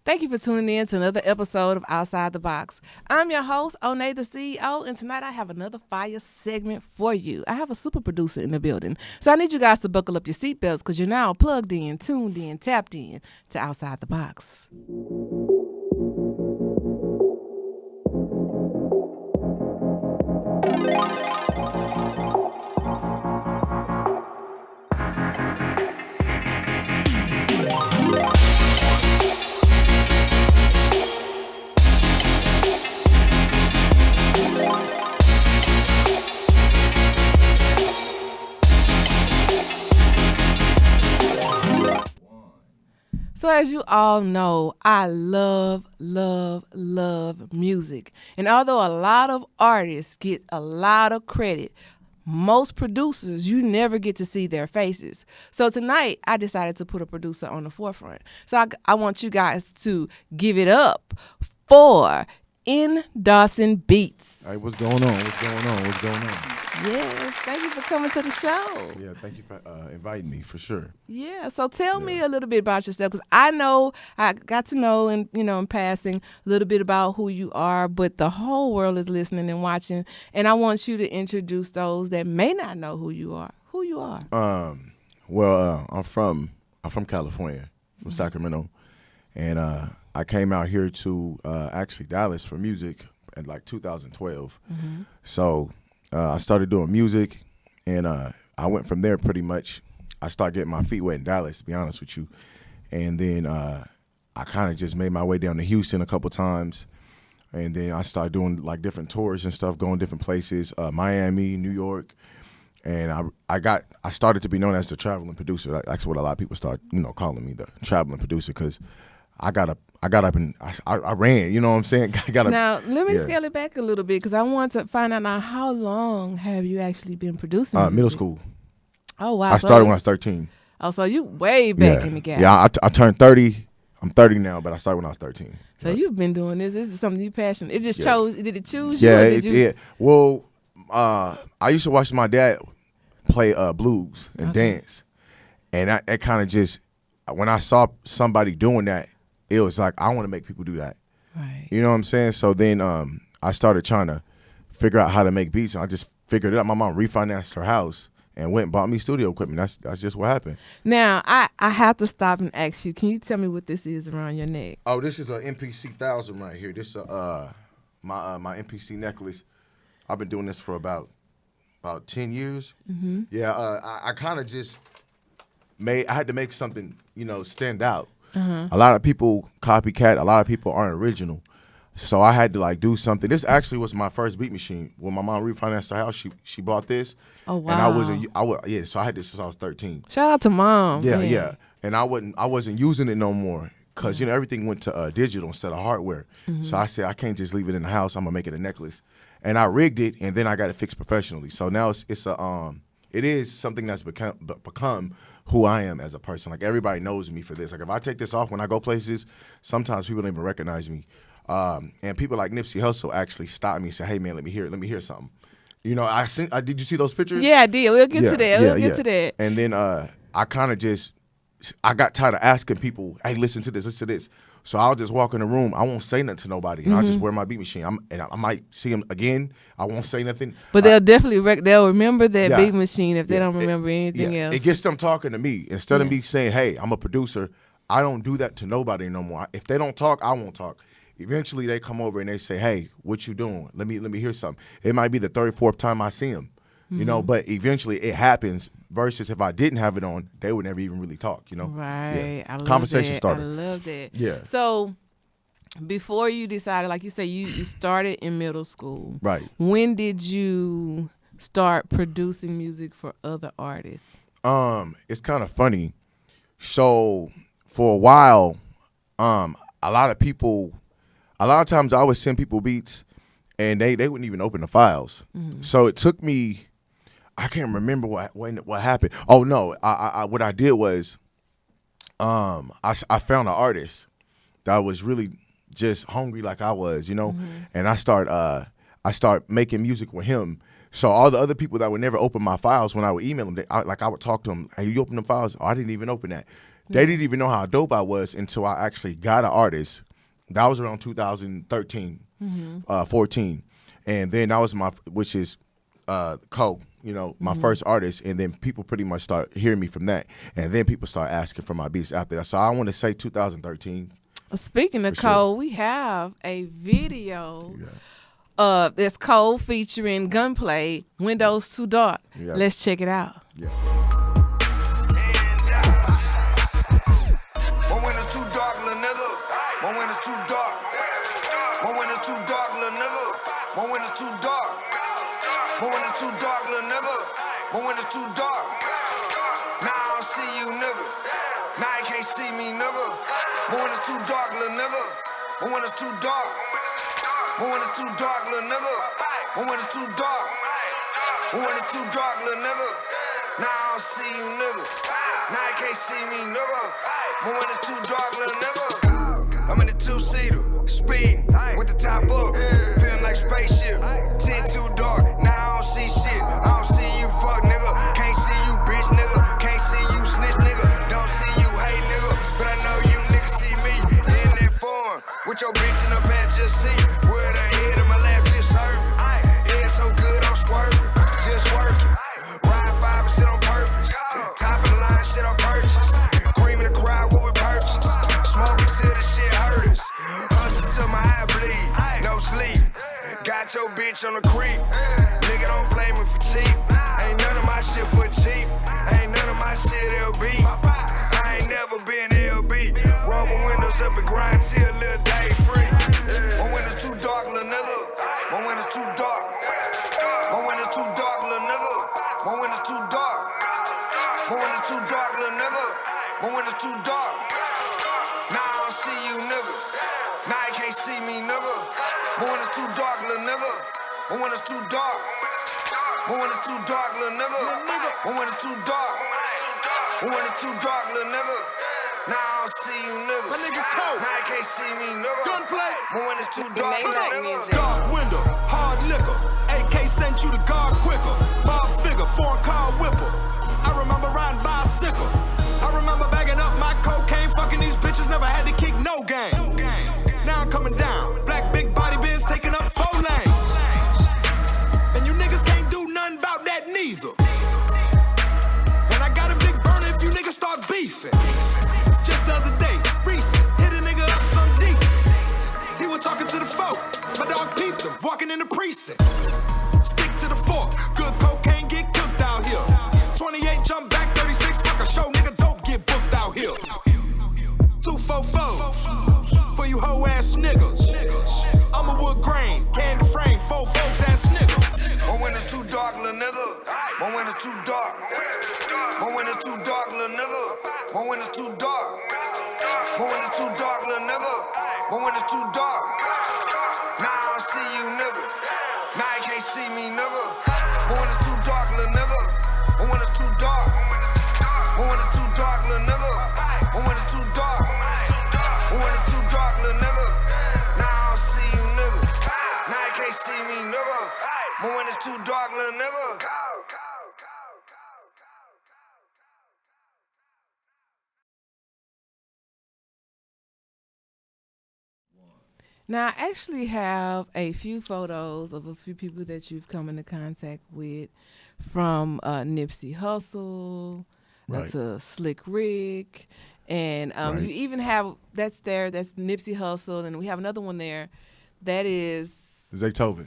Thank you for tuning in to another episode of Outside the Box. I'm your host, Onney, the CEO, and tonight I have another fire segment for you. I have a super producer in the building, so I need you guys to buckle up your seatbelts because you're now plugged in, tuned in, tapped in to Outside the Box. So as you all know, I love music. And although a lot of artists get a lot of credit, most producers, you never get to see their faces. So tonight, I decided to put a producer on the forefront. So I want you guys to give it up for N.Dawson Beats. Hey, what's going on? What's going on? What's going on? Yes, thank you for coming to the show. Yeah, thank you for inviting me, for sure. Yeah, so tell me a little bit about yourself, because I got to know in passing a little bit about who you are, but the whole world is listening and watching, and I want you to introduce those that may not know who you are. Well, I'm from California, from Sacramento, and I came out here to actually Dallas for music in like 2012. So I started doing music, and I went from there pretty much. I started getting my feet wet in Dallas, to be honest with you. And then I kind of just made my way down to Houston a couple times. And then I started doing like different tours and stuff, going different places, Miami, New York. And I started to be known as the traveling producer. That's what a lot of people start, calling me, the traveling producer, because I got up and I ran, you know what I'm saying? Now, let me scale it back a little bit, because I want to find out now, how long have you actually been producing music? Middle school. Oh, wow. I started when I was 13. Oh, so you way back in the gap. Yeah, I turned 30. I'm 30 now, but I started when I was 13. So you've been doing this. This is something you passionate. It just did it choose you? Yeah, it did. Well, I used to watch my dad play blues and dance. And it kind of just, when I saw somebody doing that, it was like, I want to make people do that. Right. You know what I'm saying? So then I started trying to figure out how to make beats, and I just figured it out. My mom refinanced her house and went and bought me studio equipment. That's just what happened. Now, I have to stop and ask you, can you tell me what this is around your neck? Oh, this is an MPC 1000 right here. This is my MPC necklace. I've been doing this for about 10 years. Mm-hmm. Yeah, I kind of just I had to make something, stand out. Uh-huh. A lot of people copycat. A lot of people aren't original. So I had to like do something. This actually was my first beat machine. When my mom refinanced her house, she bought this. Oh wow! And so I had this since I was 13. Shout out to mom. Yeah, man. yeah. And I wasn't using it no more because everything went to digital instead of hardware. Mm-hmm. So I said I can't just leave it in the house. I'm gonna make it a necklace, and I rigged it, and then I got it fixed professionally. So now it is something that's become who I am as a person. Like everybody knows me for this. Like if I take this off when I go places, sometimes people don't even recognize me. And people like Nipsey Hustle actually stop me and say, "Hey man, let me hear something." Did you see those pictures? Yeah, I did. We'll get to that. We'll get to that. And then I kind of I got tired of asking people, "Hey, listen to this." So I'll just walk in the room. I won't say nothing to nobody. And I'll just wear my beat machine. I might see them again. I won't say nothing. But they'll definitely they'll remember that beat machine if they don't remember anything else. It gets them talking to me. Instead of me saying, "Hey, I'm a producer," I don't do that to nobody no more. If they don't talk, I won't talk. Eventually, they come over and they say, "Hey, what you doing? Let me hear something." It might be the third, fourth time I see them, but eventually it happens. Versus if I didn't have it on, they would never even really talk, Right. Yeah. I love Conversation that. starter. I love that. Yeah. So before you decided, like you say, you started in middle school. Right. When did you start producing music for other artists? It's kind of funny. So for a while, a lot of times I would send people beats and they wouldn't even open the files. Mm-hmm. So it took me, I can't remember what happened. Oh no, I what I did was, I found an artist that was really just hungry like I was, and I start making music with him. So all the other people that would never open my files, when I would email them, I would talk to them. Hey, you open the files? Oh, I didn't even open that. They didn't even know how dope I was until I actually got an artist. That was around 2013, 14. And then that was which is Cole, you know, my first artist. And then people pretty much start hearing me from that. And then people start asking for my beats after that. So I want to say 2013. Speaking of Cole, we have a video that's Cole featuring Gunplay, Windows Too Dark. Yeah. Let's check it out. Yeah. My windows too dark, little nigga. My windows too dark. My windows too dark, little nigga. My windows too dark. My windows too dark, little nigga. My windows too dark. Now I don't see you niggas. Now you can't see me, nigga. My windows too dark, little nigga. My windows too dark. My windows too dark, little nigga. My windows too dark. My windows too dark, little nigga. Now I don't see you niggas. Now you can't see me, nigga. My windows too dark, little nigga. I'm in the two-seater, speeding with the top up, feeling like spaceship. 10 too dark, now I don't see shit. I don't see you, fuck nigga. Can't see you, bitch nigga. Can't see you, snitch nigga. Don't see you, hate nigga. But I know you niggas see me in that form. With your bitch in the back, just see. With her head in my lap, just serving. Head so good, I'm swerving, just working. Ride 5% on purpose. Top of the line, shit on purchase. Cream in the crowd, what we purchase. Smoking till the shit hurt us. Hustle till my eye bleed. No sleep. Got your bitch on the creep. Nigga don't play me for cheap. Ain't none of my shit for cheap. Ain't none of my shit LB. I ain't never been LB. Roll my windows up and grind till a little day free. My windows too dark, little nigga. My windows too dark. My windows too dark, little nigga. My windows too dark. My windows too dark, little nigga. My windows too dark. Now I don't see you niggas. Now you can't see me, nigga. My windows too dark, little nigga. My windows too dark. My windows too dark, little nigga. My windows too dark. My windows too dark, little nigga. Now I don't see you niggas. My nigga Cole. Now you can't see me, nigga. Gunplay. My windows too dark, little nigga. Dark window, hard liquor. AK sent you to guard quicker. Bob figure, foreign car whipper. I remember riding bicycle. I remember bagging up my cocaine, fucking these bitches, never had to kick no game. Now I'm coming down, black big body Benz taking up 4 lanes. And you niggas can't do nothing about that neither. And I got a big burner if you niggas start beefing. Just the other day, recent, hit a nigga up some decent. He was talking to the folk, my dog peeped him, walking in the precinct. Stick to the fork, good cocaine get cooked out here. 28 jump back, 36 fuck a show, nigga dope get booked out here. 244 for you hoe ass niggas. I'm a wood grain, candy frame, 4 folks ass nigga. My windows too dark, little nigga. My windows too dark. My windows too dark, little nigga. My windows too dark. My windows too dark, little nigga. My windows too dark. Now I don't see you niggas. Now you can't see me, nigga. My windows too dark, little nigga. My windows too dark. My windows too dark, little nigga. My windows too dark. My windows too dark, little nigga. Now I don't see you niggas. Now you can't see me, nigga. My windows too dark, little nigga. Now, I actually have a few photos of a few people that you've come into contact with, from Nipsey Hustle to Slick Rick. And you even have, that's Nipsey Hustle. And we have another one there that is Zaytoven.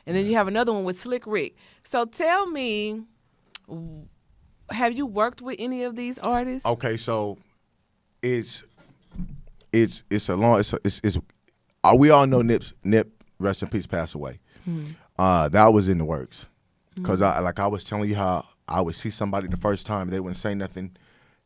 And then you have another one with Slick Rick. So tell me, have you worked with any of these artists? Okay, so it's a long, we all know Nip, rest in peace, passed away. That was in the works. Because I was telling you how I would see somebody the first time, they wouldn't say nothing.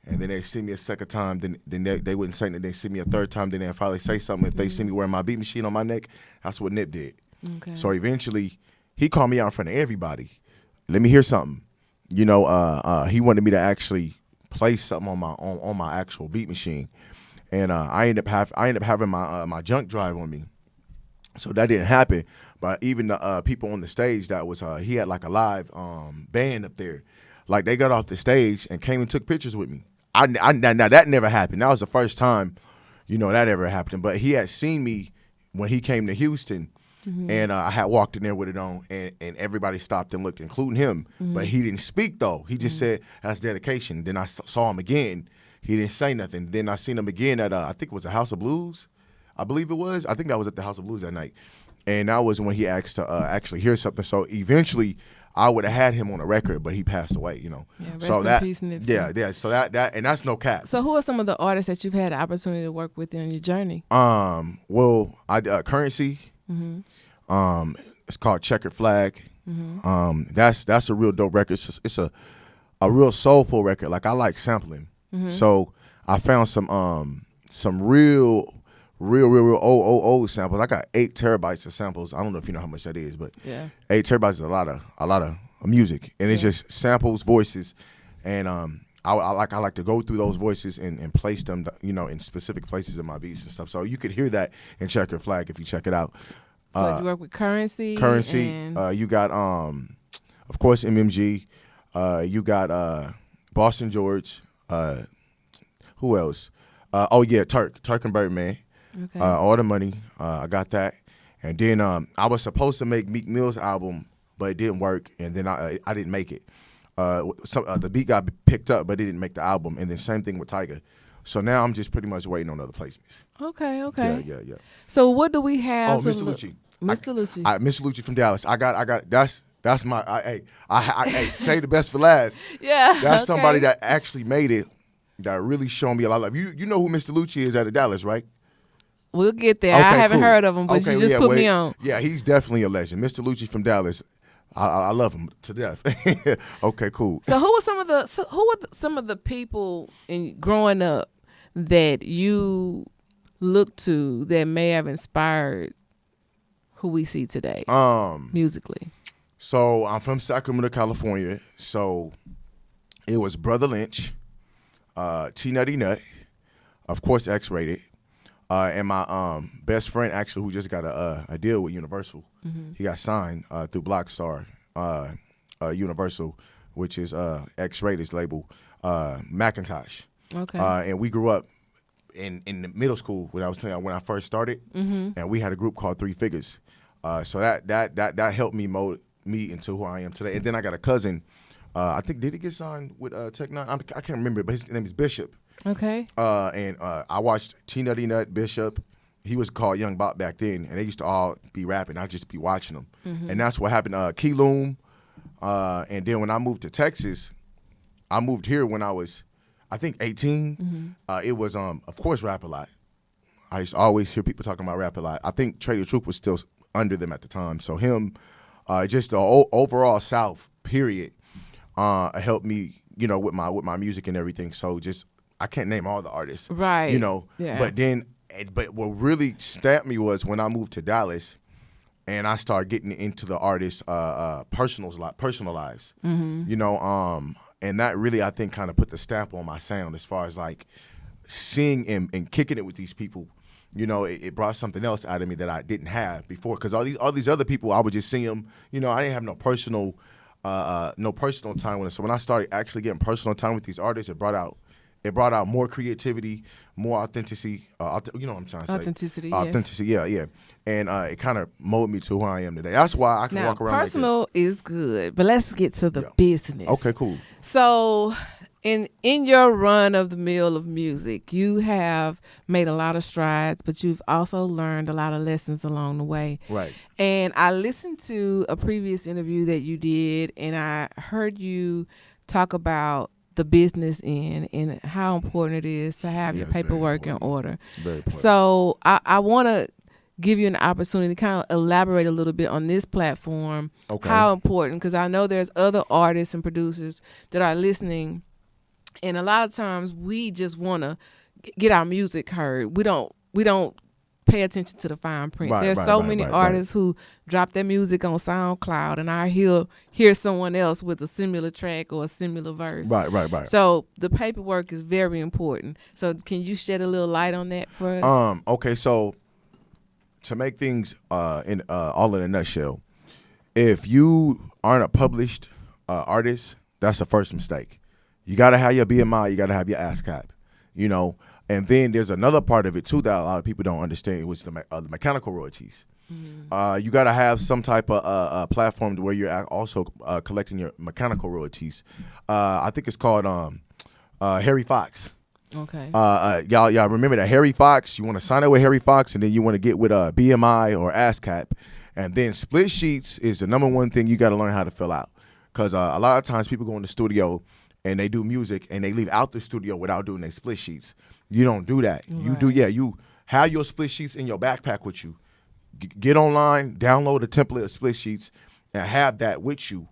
And then they see me a second time, then they wouldn't say nothing. They see me a third time, then they finally say something. If they see me wearing my beat machine on my neck, that's what Nip did. Okay. So eventually, he called me out in front of everybody. Let me hear something. You know, he wanted me to actually play something on my actual beat machine. And I ended up having my junk drive on me, so that didn't happen. But even the people on the stage, that was he had like a live band up there, like they got off the stage and came and took pictures with me. now that never happened. That was the first time, that ever happened. But he had seen me when he came to Houston, and I had walked in there with it on, and everybody stopped and looked, including him. But he didn't speak though. He just said that's dedication. Then I saw him again. He didn't say nothing. Then I seen him again at I think it was the House of Blues. I believe it was. I think that was at the House of Blues that night. And that was when he asked to actually hear something. So eventually, I would have had him on a record, but he passed away. Yeah, rest so in peace, Nipsey. Yeah. So that and that's no cap. So who are some of the artists that you've had the opportunity to work with on your journey? Well, I Currency. It's called Checkered Flag. That's a real dope record. It's a real soulful record. Like I like sampling. So I found some real old samples. I got 8 terabytes of samples. I don't know if you know how much that is, but 8 terabytes is a lot of music, and it's just samples, voices, and I like to go through those voices and place them, in specific places in my beats and stuff. So you could hear that in Checkered Flag if you check it out. So you work with Currency. You got of course MMG. You got Boston George. Who else? Turk and Birdman. Okay. All the Money. I got that. And then I was supposed to make Meek Mill's album, but it didn't work. And then I didn't make it. The beat got picked up, but it didn't make the album. And then same thing with Tyga. So now I'm just pretty much waiting on other placements. Okay. Yeah. So what do we have? Mr. Lucci. Mr. Lucci. Mr. Lucci from Dallas. I got. That's my. I say the best for last. Yeah. That's somebody that actually made it. That really showed me a lot of love. You know who Mr. Lucci is out of Dallas, right? We'll get there. Okay, I haven't cool. heard of him, but you just put me on. Yeah, he's definitely a legend. Mr. Lucci from Dallas. I love him to death. Okay, cool. So who were some of the people in growing up that you looked to that may have inspired who we see today musically? So I'm from Sacramento, California. So it was Brother Lynch, T Nutty Nut, of course X-Rated, and my best friend actually who just got a deal with Universal. He got signed through Blockstar Universal, which is X-Rated's label, Macintosh. Okay. And we grew up in the middle school when I first started, and we had a group called Three Figures. So that helped me mold me into who I am today. And then I got a cousin. I think did he get signed with Tech Nine? I can't remember, but his name is Bishop. Okay. And I watched T Nutty Nut, Bishop. He was called Young Bop back then, and they used to all be rapping. I'd just be watching them. And that's what happened. Key Loom. And then when I moved to Texas, I moved here when I was, I think, 18. It was, of course, Rap A Lot. I used to always hear people talking about Rap A Lot. I think Trader Truth was still under them at the time. So him, just the overall South, period, helped me, with my music and everything. So just, I can't name all the artists. Right. Yeah. But what really stamped me was when I moved to Dallas and I started getting into the artists' personal lives. And that really, I think, kind of put the stamp on my sound as far as like seeing and kicking it with these people. It brought something else out of me that I didn't have before. Because all these other people, I would just see them. I didn't have no personal time with them. So when I started actually getting personal time with these artists, it brought out more creativity, more authenticity. You know what I'm trying to say? Authenticity. Authenticity. Yes. Yeah. And it kind of molded me to who I am today. That's why I can walk around. Personal like this. is good, but let's get to the business. Okay. Cool. So, in your run of the mill of music, you have made a lot of strides, but you've also learned a lot of lessons along the way. Right. And I listened to a previous interview that you did, and I heard you talk about the business end and how important it is to have your paperwork in order. Very important. So I want to give you an opportunity to kind of elaborate a little bit on this platform, how important, because I know there's other artists and producers that are listening, and a lot of times we just want to get our music heard. We don't pay attention to the fine print. There's so many artists who drop their music on SoundCloud, and I hear someone else with a similar track or a similar verse. Right. So the paperwork is very important. So can you shed a little light on that for us? Okay, so to make things all in a nutshell, if you aren't a published artist, that's the first mistake. You got to have your BMI. You got to have your Ascap. You know, and then there's another part of it too that a lot of people don't understand, which is the mechanical royalties. You got to have some type of platform where you're also collecting your mechanical royalties. I think it's called Harry Fox. Okay. Y'all remember that Harry Fox? You want to sign up with Harry Fox, and then you want to get with BMI or ASCAP, and then split sheets is the number one thing you got to learn how to fill out, because a lot of times people go in the studio and they do music and they leave out the studio without doing their split sheets. You don't do that. Right. You do, yeah. You have your split sheets in your backpack with you. Get online, download a template of split sheets, and have that with you.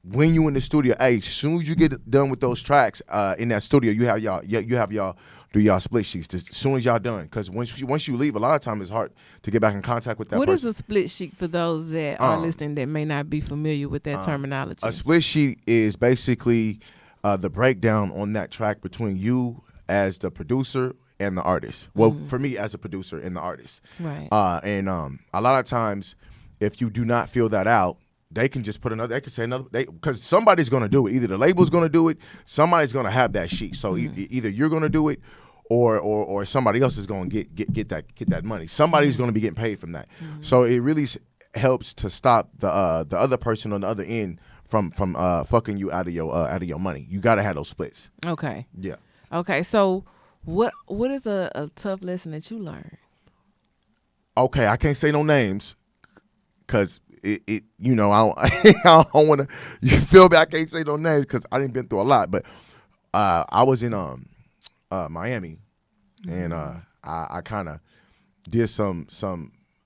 When you in the studio, hey, as soon as you get done with those tracks in that studio, you have y'all do y'all split sheets as soon as y'all done. Because once you leave, a lot of times it's hard to get back in contact with that person. What is a split sheet for those that are listening that may not be familiar with that terminology? A split sheet is basically the breakdown on that track between you as the producer and the artist. Well, for me as a producer and the artist. Right. And a lot of times, if you do not fill that out, they can just put another. They can say another. Because somebody's going to do it. Either the label's going to do it. Somebody's going to have that sheet. So either you're going to do it, or somebody else is going to get that money. Somebody's going to be getting paid from that. So it really helps to stop the other person on the other end from fucking you out of your money. You got to have those splits. Okay. Yeah. Okay. So what is a tough lesson that you learned? Okay, I can't say no names, because it you know, I don't want to. You feel me? I can't say no names because I didn't been through a lot. But I was in Miami, and I kind of did some.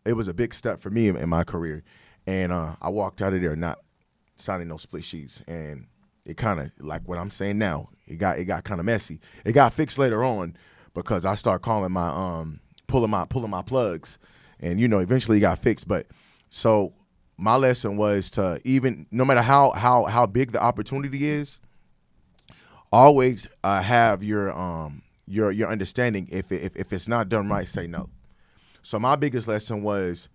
It was a big step for me in my career, and I walked out of there not signing no split sheets, and it kind of, like what I'm saying now, it got kind of messy. It got fixed later on because I started calling my pulling my plugs, and you know, eventually it got fixed. But so my lesson was to, even no matter how big the opportunity is, always have your understanding. If it's not done right, say no. So my biggest lesson was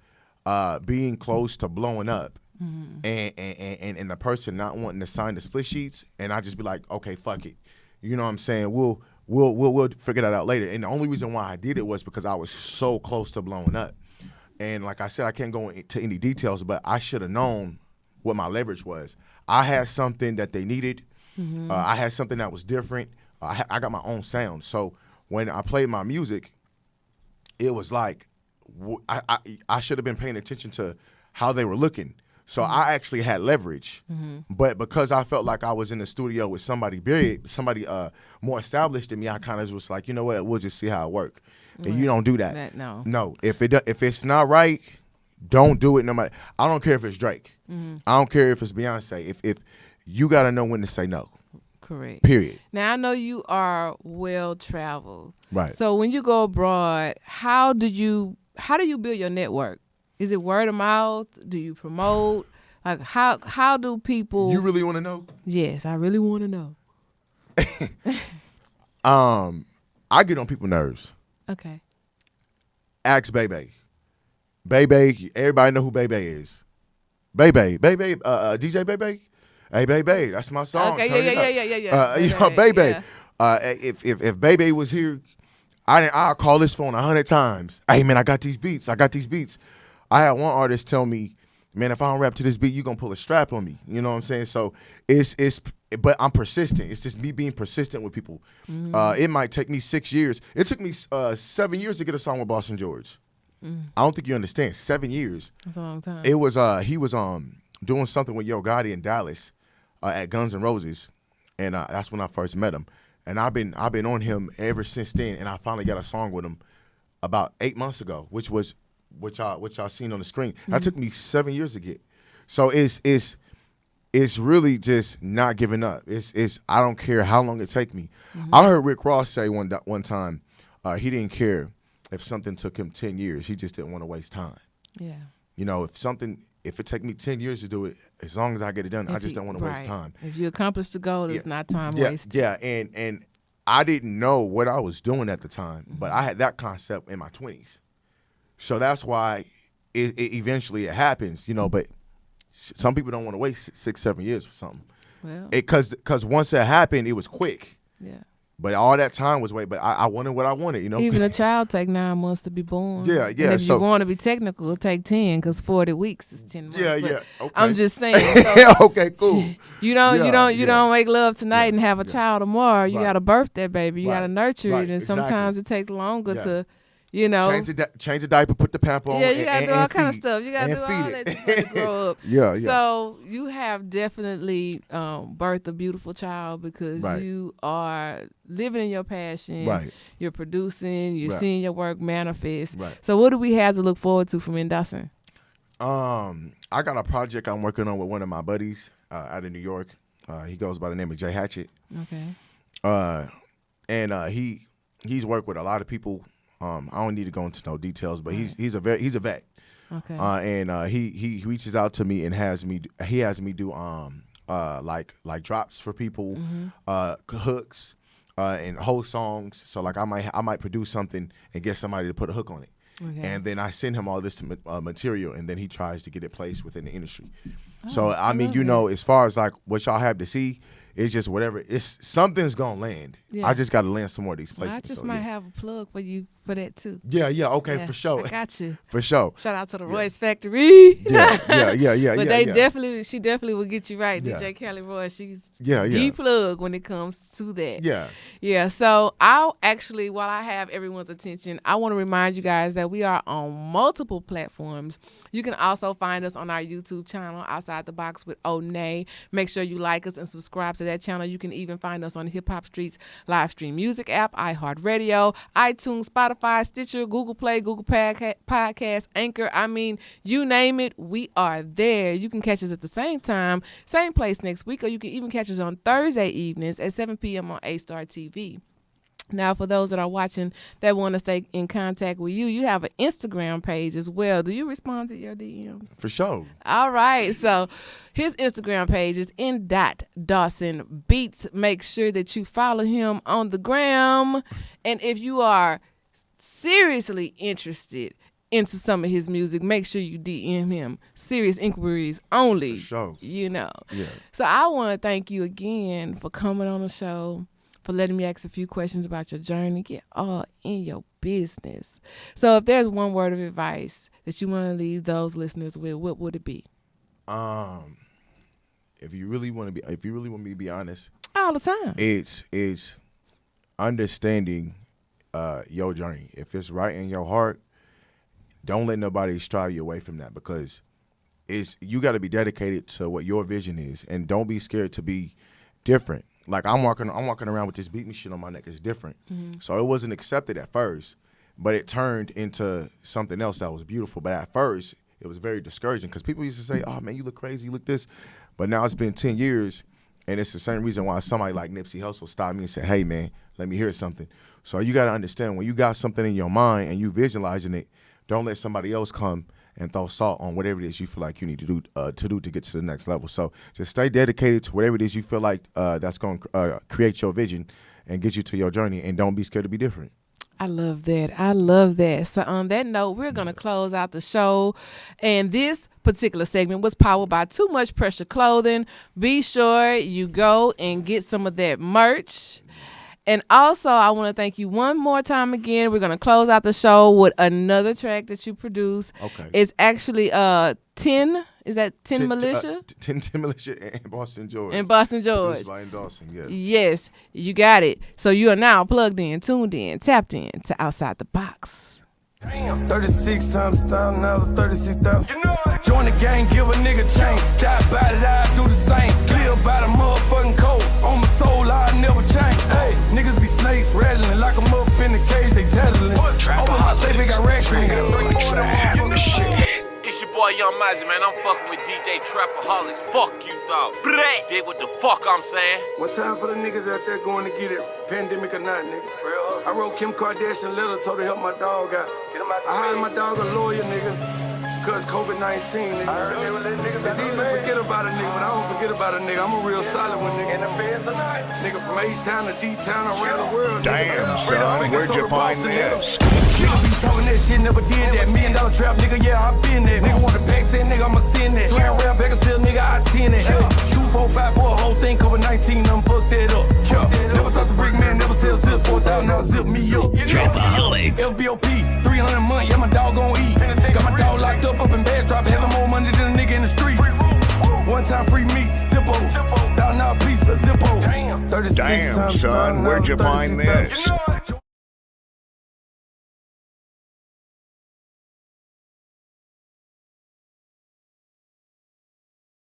being close to blowing up, and the person not wanting to sign the split sheets, and I just be like, okay, fuck it, you know what I'm saying? We'll figure that out later. And the only reason why I did it was because I was so close to blowing up. And like I said, I can't go into any details, but I should have known what my leverage was. I had something that they needed. I had something that was different. I got my own sound. So when I played my music, it was like I should have been paying attention to how they were looking. So I actually had leverage. But because I felt like I was in the studio with somebody big, somebody more established than me, I kind of was like, you know what, we'll just see how it works. And you don't do that. No. If it's not right, don't do it. No matter. I don't care if it's Drake. I don't care if it's Beyonce. If you got to know when to say no. Correct. Period. Now I know you are well traveled. Right. So when you go abroad, how do you build your network? Is it word of mouth? Do you promote? Like how do people? You really want to know? Yes, I really want to know. I get on people's nerves. Okay. Ask Bebe. Bebe, everybody know who Bebe is. Bebe, DJ Bebe. Hey, Bebe, that's my song. Okay, Turn yeah. You know, Bebe. Yeah. If Bebe was here, I'll call this phone 100 times. Hey, man, I got these beats. I had one artist tell me, man, if I don't rap to this beat, you gonna pull a strap on me. You know what I'm saying? So but I'm persistent. It's just me being persistent with people. It might take me 6 years. It took me 7 years to get a song with Boston George. I don't think you understand. 7 years. That's a long time. It was he was doing something with Yo Gotti in Dallas at Guns N' Roses, and that's when I first met him. And I've been on him ever since then. And I finally got a song with him about 8 months ago, which y'all seen on the screen. That took me 7 years to get. So it's really just not giving up. It's I don't care how long it take me. I heard Rick Ross say one time he didn't care if something took him 10 years. He just didn't want to waste time. Yeah. You know, if it take me 10 years to do it, as long as I get it done, I just don't want to waste time. If you accomplish the goal, it's not time wasted. Yeah, and I didn't know what I was doing at the time, but I had that concept in my 20s. So that's why it eventually it happens, you know, but some people don't want to wait 6-7 years for something. Well, Because once it happened, it was quick. yeah. But all that time was wait. But I wanted what I wanted, you know. Even a child take 9 months to be born. Yeah. And if So you want to be technical, it'll take 10 because 40 weeks is 10 months. yeah. But Okay. I'm just saying. So Okay. Cool. you Yeah, don't make love tonight Yeah, and have a child tomorrow. You Right. got to birth that baby. You got to Right. nurture Right, it, and exactly. sometimes it takes longer Yeah. to, you know. Change the diaper, put the pamper on. Yeah, you gotta do all kind of feed. stuff. You gotta do all feed that it. to let it grow up. Yeah. So you have definitely birthed a beautiful child because Right. you are living in your passion. Right. You're producing. You're Right. seeing your work manifest. Right. So what do we have to look forward to from N.Dawson? I got a project I'm working on with one of my buddies out of New York. He goes by the name of Jay Hatchett. Okay. And he's worked with a lot of people. I don't need to go into no details, but he's a vet. Okay. And he reaches out to me and has me do like drops for people, hooks, and whole songs. So like I might produce something and get somebody to put a hook on it. Okay. And then I send him all this material, and then he tries to get it placed within the industry. So I mean, you know, as far as like what y'all have to see, it's just whatever. It's something's gonna land. Yeah. I just got to land some more of these places. I just so, might yeah. have a plug for you for that too. Yeah, okay, Yeah, for sure. I got you. For sure. Shout out to the Royce Factory. Yeah. But they definitely. she definitely will get you right. Yeah. DJ Kelly Roy, she's Yeah. the plug when it comes to that. Yeah. Yeah, so I'll actually, while I have everyone's attention, I want to remind you guys that we are on multiple platforms. You can also find us on our YouTube channel, Outside the Box with Onney. Make sure you like us and subscribe to that channel. You can even find us on the Hip Hop Streets live stream music app, iHeartRadio, iTunes, Spotify, Stitcher, Google Play, Google Podcast, Anchor. I mean, you name it, we are there. You can catch us at the same time, same place next week, or you can even catch us on Thursday evenings at 7 p.m. on A-Star TV. Now, for those that are watching that want to stay in contact with you, you have an Instagram page as well. Do you respond to your DMs? For sure. All right. So his Instagram page is N.Dawson Beats. Make sure that you follow him on the gram. And if you are seriously interested into some of his music, make sure you DM him. Serious inquiries only. For sure. You know. Yeah. So I want to thank you again for coming on the show, for letting me ask a few questions about your journey. Get all in your business. So if there's one word of advice that you want to leave those listeners with, what would it be? If you really want me to be honest, All the time. it's understanding your journey. If it's right in your heart, don't let nobody strive you away from that, because you got to be dedicated to what your vision is, and don't be scared to be different. Like I'm walking around with this beat me shit on my neck. It's different. So it wasn't accepted at first, but it turned into something else that was beautiful. But at first, it was very discouraging because people used to say, "Oh man, you look crazy, you look this." But now it's been 10 years, and it's the same reason why somebody like Nipsey Hustle stopped me and said, "Hey man, let me hear something." So you got to understand, when you got something in your mind and you visualizing it, don't let somebody else come and throw salt on whatever it is you feel like you need to do to get to the next level. So just stay dedicated to whatever it is you feel like that's going to create your vision and get you to your journey, and don't be scared to be different. I love that. So on that note, we're going to close out the show. And this particular segment was powered by Too Much Pressure Clothing. Be sure you go and get some of that merch. And also, I want to thank you one more time again. We're going to close out the show with another track that you produced. Okay. It's actually 10. Is that 10 Militia? 10 Militia and Boston George. And Boston George. Produced by N.Dawson, yes. Yes, you got it. So you are now plugged in, tuned in, tapped in to Outside the Box. Damn. 36 times 1,000, now it's 36,000. You know it. Join the gang, give a nigga chain. Die about it, I do the same. Live by the motherfucking code. On my soul, I never change. Hey, niggas be snakes, rattling. Lock them up in the cage, they tattling. Over my safe, they got racks in it. Shit. It's your boy Young Mizzy, man. I'm fucking with DJ Trapaholics. Fuck you, dog. Did what the fuck I'm saying. One time for the niggas out there going to get it, pandemic or not, nigga. I wrote Kim Kardashian a letter, told her to help my dog out. I hired my dog a lawyer, nigga, cause COVID-19, nigga. It's easy to forget about a nigga, but I don't forget about a nigga. I'm a real solid one, nigga. And the feds tonight. Nigga from H-Town to D-Town around the world, nigga. Damn, son, where'd you find this? Nigga be talking that shit, never did that. $1 million trap, nigga, yeah, I been there. Nigga want the pack, say nigga, I'ma send that. Swear rap, back and sell, nigga, I 10 that. Hey, 4, 5 for a whole thing, COVID-19, I'm fucked that up. Never thought the brick man never sell zip, 4,000 now zip me up. Trapaholics. FBOP, 300 a month, yeah, my dog gon' eat. Got my dog locked up in Bastrop, having more money than a nigga in the streets. One time free meat, Zippo, $1,000 piece, a Zippo. 36 Damn, times son, where'd you find 36,000. this?